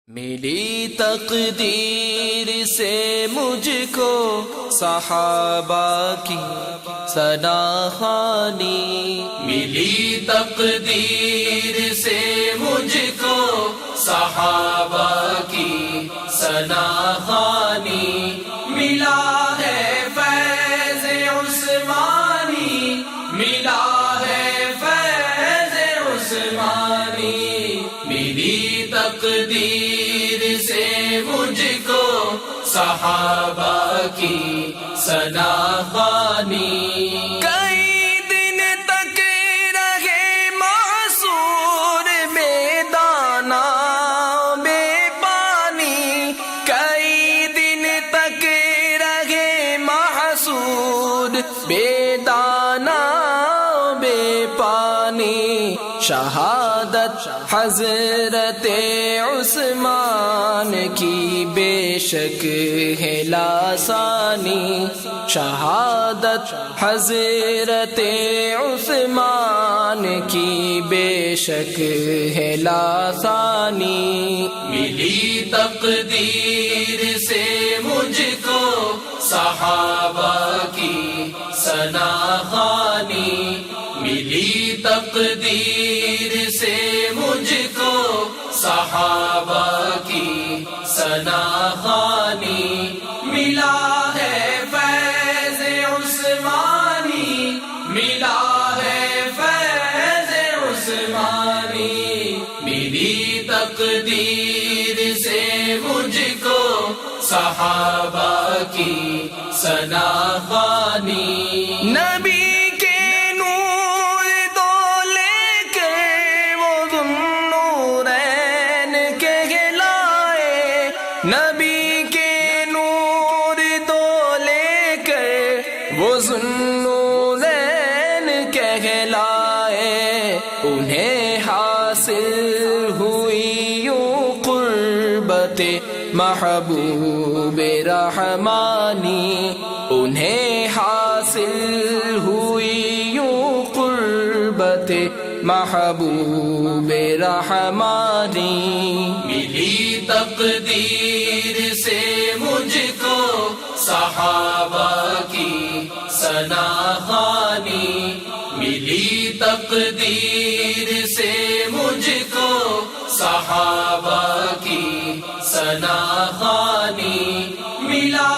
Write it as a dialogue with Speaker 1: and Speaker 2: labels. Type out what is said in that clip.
Speaker 1: ملی تقدیر سے مجھ کو صحابہ کی ثنا خوانی،
Speaker 2: ملی تقدیر سے مجھ کو صحابہ کی ثنا خوانی، ملا ہے فیض عثمانی، ملا ہے فیض عثمانی، ملی تقدیر سے مجھ کو صحابہ کی ثنا خوانی۔
Speaker 1: کئی دن تک رہے معصور بے دانا بے پانی، کئی دن تک رہے معصور بے دانا بے پانی، شہادت حضرت عثمان کی بے شک ہے لاسانی، شہادت حضرت عثمان کی بے شک ہے لاسانی،
Speaker 2: ملی تقدیر سے مجھ کو صحابہ کی ثنا خوانی، ملی تقدیر سے مجھ کو صحابہ کی ثنا خوانی، ملا ہے فیض عثمانی، ملا ہے فیض عثمانی، ملی تقدیر سے مجھ کو صحابہ کی ثنا خوانی۔
Speaker 1: نبی نبی کے نور دو لے کر وہ ذوالنورین کہلائے، انہیں حاصل ہوئی یوں قربت محبوب رحمانی، انہیں حاصل ہوئی یوں قربت محبوب رحمانی،
Speaker 2: ملی تقدیر سے مجھ کو صحابہ کی ثنا خوانی، ملی تقدیر سے مجھ کو صحابہ کی ثنا خوانی، ملا